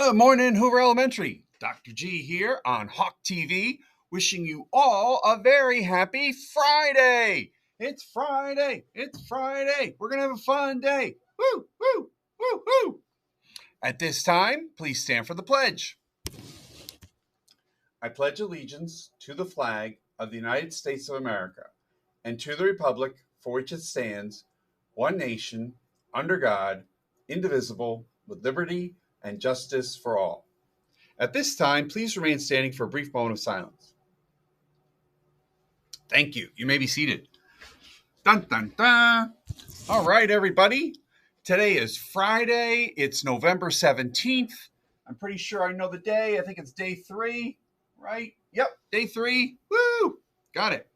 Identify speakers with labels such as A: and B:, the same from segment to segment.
A: Good morning, Hoover Elementary. Dr. G here on Hawk TV, wishing you all a very happy Friday. It's Friday. It's Friday. We're going to have a fun day. Woo, woo, woo, woo. At this time, please stand for the pledge. I pledge allegiance to the flag of the United States of America and to the republic for which it stands, one nation, under God, indivisible, with liberty and justice for all. At this time, please remain standing for a brief moment of silence. Thank you. You may be seated. Dun, dun, dun. All right, everybody. Today is Friday. It's November 17th. I'm pretty sure I know the day. I think it's day 3, right? Yep, day 3. Woo! Got it.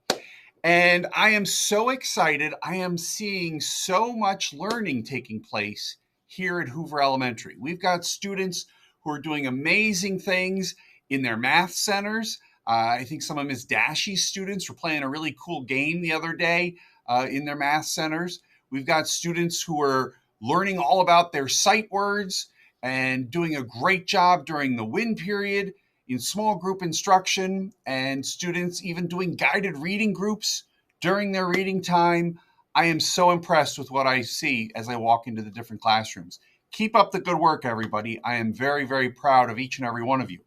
A: And I am so excited. I am seeing so much learning taking place here at Hoover Elementary. We've got students who are doing amazing things in their math centers. I think some of Ms. Dashy's students were playing a really cool game the other day in their math centers. We've got students who are learning all about their sight words and doing a great job during the WIN period in small group instruction, and students even doing guided reading groups during their reading time. I am so impressed with what I see as I walk into the different classrooms. Keep up the good work, everybody. I am very, very proud of each and every one of you.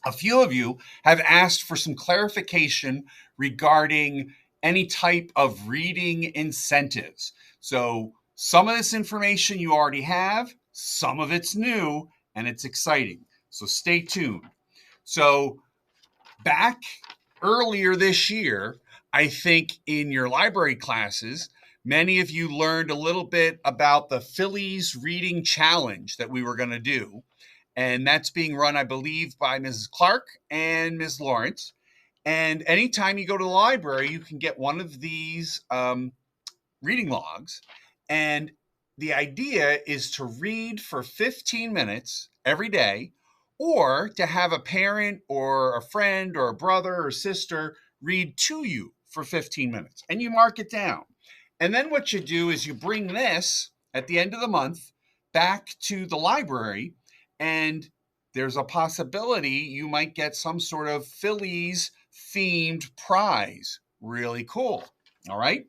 A: A few of you have asked for some clarification regarding any type of reading incentives. So some of this information you already have, some of it's new, and it's exciting. So stay tuned. So back earlier this year, I think in your library classes, many of you learned a little bit about the Phillies Reading Challenge that we were going to do. And that's being run, I believe, by Mrs. Clark and Ms. Lawrence. And anytime you go to the library, you can get one of these reading logs. And the idea is to read for 15 minutes every day, or to have a parent or a friend or a brother or sister read to you for 15 minutes. And you mark it down. And then what you do is you bring this at the end of the month back to the library, and there's a possibility you might get some sort of Phillies themed prize. Really cool. All right.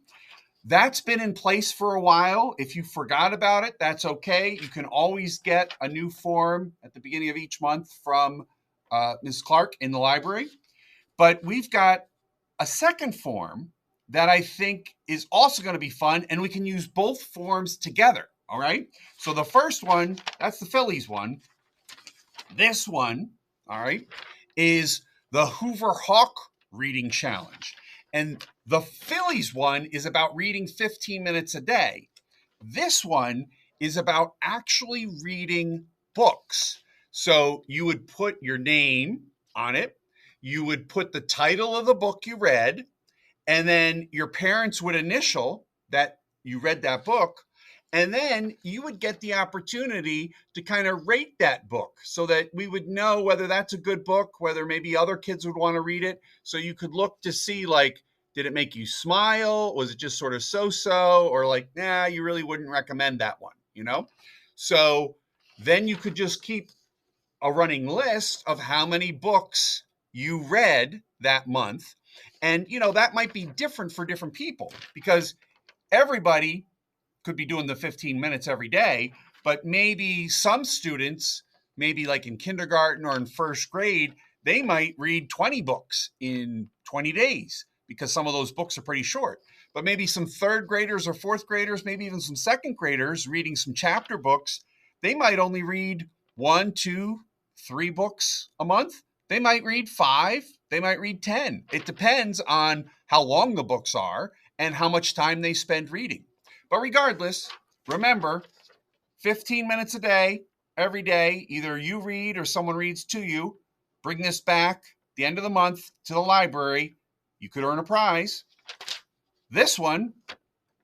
A: That's been in place for a while. If you forgot about it, that's okay. You can always get a new form at the beginning of each month from Ms. Clark in the library. But we've got a second form that I think is also going to be fun, and we can use both forms together. All right. So the first one, that's the Phillies one. This one, all right, is the Hoover Hawk Reading Challenge. And the Phillies one is about reading 15 minutes a day. This one is about actually reading books. So you would put your name on it. You would put the title of the book you read, and then your parents would initial that you read that book. And then you would get the opportunity to kind of rate that book so that we would know whether that's a good book, whether maybe other kids would want to read it. So you could look to see, like, did it make you smile? Was it just sort of so-so? Or like, nah, you really wouldn't recommend that one, you know? So then you could just keep a running list of how many books you read that month. And, you know, that might be different for different people because everybody could be doing the 15 minutes every day, but maybe some students, maybe like in kindergarten or in first grade, they might read 20 books in 20 days because some of those books are pretty short. But maybe some third graders or fourth graders, maybe even some second graders reading some chapter books, they might only read 1, 2, 3 books a month. They might read 5, they might read 10. It depends on how long the books are and how much time they spend reading. But regardless, remember, 15 minutes a day, every day, either you read or someone reads to you. Bring this back at the end of the month to the library. You could earn a prize. This one,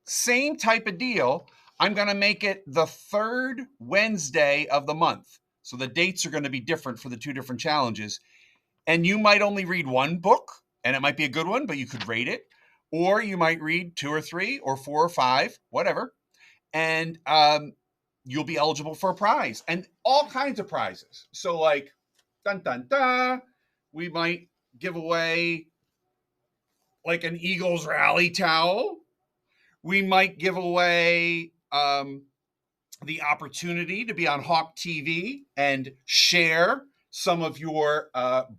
A: same type of deal. I'm going to make it the third Wednesday of the month. So the dates are going to be different for the two different challenges. And you might only read one book, and it might be a good one, but you could rate it. Or you might read 2 or 3 or 4 or 5, whatever. And you'll be eligible for a prize, and all kinds of prizes. So like, dun, dun, dun, we might give away like an Eagles rally towel. We might give away the opportunity to be on Hawk TV and share some of your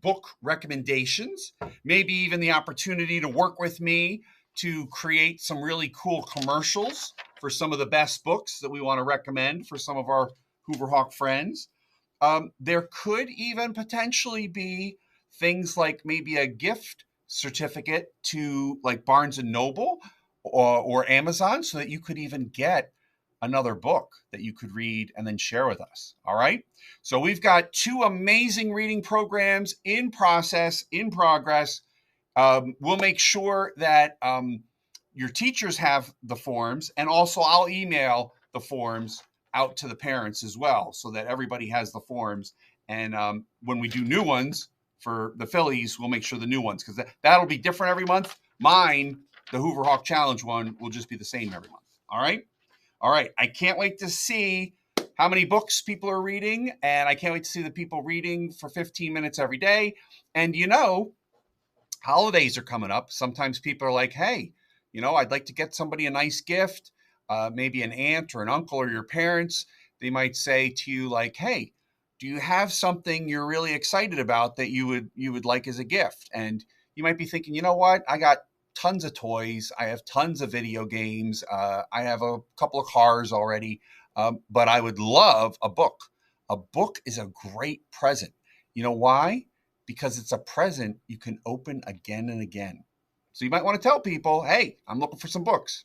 A: book recommendations, maybe even the opportunity to work with me to create some really cool commercials for some of the best books that we want to recommend for some of our Hoover Hawk friends. There could even potentially be things like maybe a gift certificate to like Barnes and Noble or Amazon, so that you could even get another book that you could read and then share with us. All right. So we've got 2 amazing reading programs in progress. We'll make sure that your teachers have the forms, and also I'll email the forms out to the parents as well, so that everybody has the forms. And when we do new ones for the Phillies, we'll make sure the new ones, because that'll be different every month. Mine, the Hoover Hawk Challenge one, will just be the same every month. All right. All right. I can't wait to see how many books people are reading, and I can't wait to see the people reading for 15 minutes every day. And holidays are coming up. Sometimes people are like, hey, I'd like to get somebody a nice gift, maybe an aunt or an uncle or your parents. They might say to you like, hey, do you have something you're really excited about that you would like as a gift? And you might be thinking, you know what? I got tons of toys. I have tons of video games. I have a couple of cars already, but I would love a book. A book is a great present. You know why? Because it's a present you can open again and again. So you might want to tell people, hey, I'm looking for some books.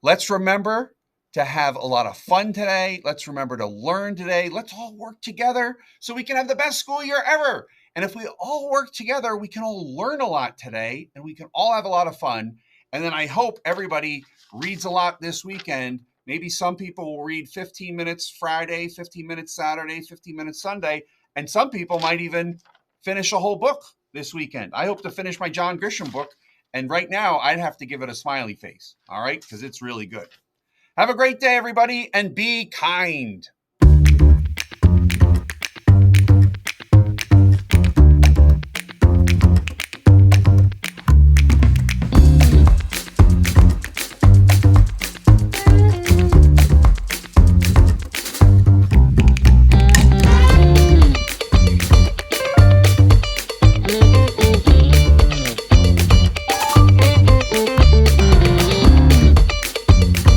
A: Let's remember to have a lot of fun today. Let's remember to learn today. Let's all work together so we can have the best school year ever. And if we all work together, we can all learn a lot today, and we can all have a lot of fun. And then I hope everybody reads a lot this weekend. Maybe some people will read 15 minutes Friday, 15 minutes Saturday, 15 minutes Sunday, and some people might even finish a whole book this weekend. I hope to finish my John Grisham book, and right now I'd have to give it a smiley face, all right, because it's really good. Have a great day, everybody, and be kind.